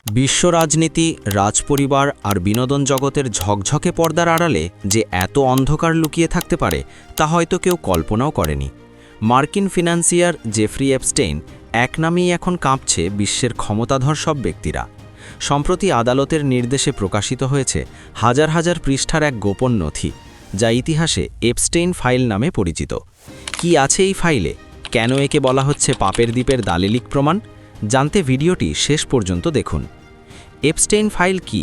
বিশ্ব রাজনীতি, রাজপরিবার আর বিনোদন জগতের ঝকঝকে পর্দার আড়ালে যে এত অন্ধকার লুকিয়ে থাকতে পারে তা হয়তো কেউ কল্পনাও করেনি। মার্কিন ফিন্যান্সিয়ার জেফ্রি এপস্টেইন এক নামেই এখন কাঁপছে বিশ্বের ক্ষমতাধর সব ব্যক্তিরা। সম্প্রতি আদালতের নির্দেশে প্রকাশিত হয়েছে হাজার হাজার পৃষ্ঠার এক গোপন নথি, যা ইতিহাসে এপস্টেইন ফাইল নামে পরিচিত। কি আছে এই ফাইলে, কেন একে বলা হচ্ছে পাপের দ্বীপের দালিলিক প্রমাণ, জানতে ভিডিওটি শেষ পর্যন্ত দেখুন। এপস্টেইন ফাইল কি?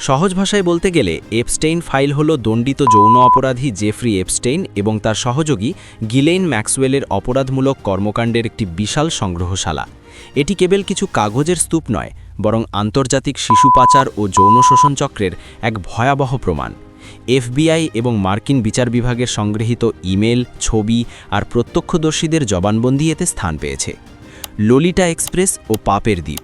সহজ ভাষায় বলতে গেলে এপস্টেইন ফাইল হল দণ্ডিত যৌন অপরাধী জেফ্রি এপস্টেইন এবং তার সহযোগী গিলেইন ম্যাক্সওয়েলের অপরাধমূলক কর্মকাণ্ডের একটি বিশাল সংগ্রহশালা। এটি কেবল কিছু কাগজের স্তূপ নয়, বরং আন্তর্জাতিক শিশু পাচার ও যৌন শোষণ চক্রের এক ভয়াবহ প্রমাণ। এফবিআই এবং মার্কিন বিচার বিভাগের সংগৃহীত ইমেল, ছবি আর প্রত্যক্ষদর্শীদের জবানবন্দি এতে স্থান পেয়েছে। লোলিটা এক্সপ্রেস ও পাপের দ্বীপ।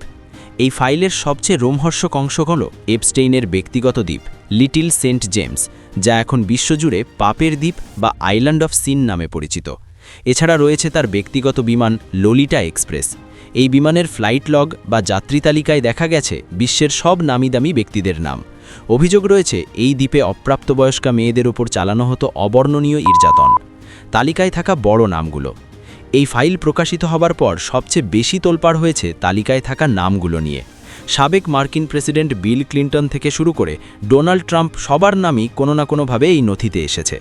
এই ফাইলের সবচেয়ে রোমহর্ষক অংশ হল এপস্টেইনের ব্যক্তিগত দ্বীপ লিটল সেন্ট জেমস, যা এখন বিশ্বজুড়ে পাপের দ্বীপ বা আইল্যান্ড অফ সিন নামে পরিচিত। এছাড়া রয়েছে তার ব্যক্তিগত বিমান লোলিটা এক্সপ্রেস। এই বিমানের ফ্লাইট লগ বা যাত্রী তালিকায় দেখা গেছে বিশ্বের সব নামিদামি ব্যক্তিদের নাম। অভিযোগ রয়েছে এই দ্বীপে অপ্রাপ্তবয়স্কা মেয়েদের ওপর চালানো হতো অবর্ণনীয় নির্যাতন। তালিকায় থাকা বড় নামগুলো। এই ফাইল প্রকাশিত হবার পর সবচেয়ে বেশি তোলপাড় হয়েছে তালিকায় থাকা নামগুলো নিয়ে। সাবেক মার্কিন প্রেসিডেন্ট বিল ক্লিন্টন থেকে শুরু করে ডোনাল্ড ট্রাম্প, সবার নামই কোনো না কোনোভাবে এই নথিতে এসেছে।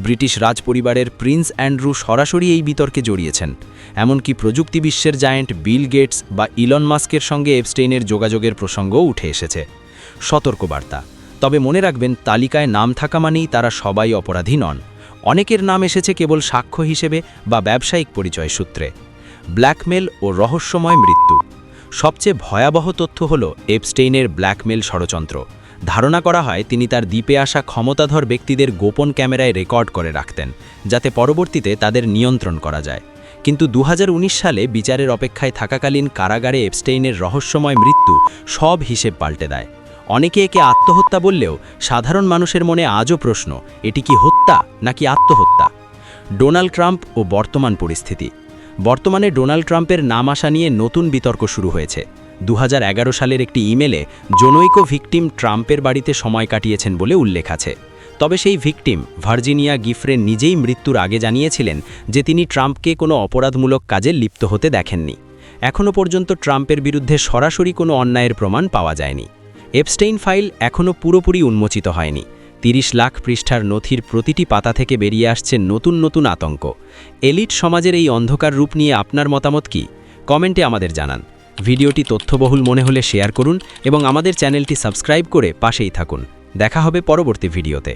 ব্রিটিশ রাজপরিবারের প্রিন্স অ্যান্ড্রু সরাসরি এই বিতর্কে জড়িয়েছেন। এমনকি প্রযুক্তি বিশ্বের জায়ান্ট বিল গেটস বা ইলন মাস্কের সঙ্গে এপস্টেইনের যোগাযোগের প্রসঙ্গও উঠে এসেছে। সতর্কবার্তা, তবে মনে রাখবেন, তালিকায় নাম থাকা মানেই তারা সবাই অপরাধী নন। অনেকের নাম এসেছে কেবল সাক্ষ্য হিসেবে বা ব্যবসায়িক পরিচয় সূত্রে। ব্ল্যাকমেল ও রহস্যময় মৃত্যু। সবচেয়ে ভয়াবহ তথ্য হল এপস্টেইনের ব্ল্যাকমেল ষড়যন্ত্র। ধারণা করা হয় তিনি তার দ্বীপে আসা ক্ষমতাধর ব্যক্তিদের গোপন ক্যামেরায় রেকর্ড করে রাখতেন, যাতে পরবর্তীতে তাদের নিয়ন্ত্রণ করা যায়। কিন্তু 2019 সালে বিচারের অপেক্ষায় থাকাকালীন কারাগারে এপস্টেইনের রহস্যময় মৃত্যু সব হিসেব পাল্টে দেয়। অনেকে একে আত্মহত্যা বললেও সাধারণ মানুষের মনে আজও প্রশ্ন, এটি কি হত্যা নাকি আত্মহত্যা? ডোনাল্ড ট্রাম্প ও বর্তমান পরিস্থিতি। বর্তমানে ডোনাল্ড ট্রাম্পের নাম আসা নিয়ে নতুন বিতর্ক শুরু হয়েছে। 2011 সালের একটি ইমেলে জনৈক ভিকটিম ট্রাম্পের বাড়িতে সময় কাটিয়েছেন বলে উল্লেখ আছে। তবে সেই ভিকটিম ভার্জিনিয়া গিফ্রে নিজেই মৃত্যুর আগে জানিয়েছিলেন যে তিনি ট্রাম্পকে কোনো অপরাধমূলক কাজে লিপ্ত হতে দেখেননি। এখনও পর্যন্ত ট্রাম্পের বিরুদ্ধে সরাসরি কোনো অন্যায়ের প্রমাণ পাওয়া যায়নি। এপস্টেইন ফাইল এখনও পুরোপুরি উন্মোচিত হয়নি। 30 লাখ পৃষ্ঠার নথির প্রতিটি পাতা থেকে বেরিয়ে আসছে নতুন নতুন আতঙ্ক। এলিট সমাজের এই অন্ধকার রূপ নিয়ে আপনার মতামত কি? কমেন্টে আমাদের জানান। ভিডিওটি তথ্যবহুল মনে হলে শেয়ার করুন এবং আমাদের চ্যানেলটি সাবস্ক্রাইব করে পাশেই থাকুন। দেখা হবে পরবর্তী ভিডিওতে।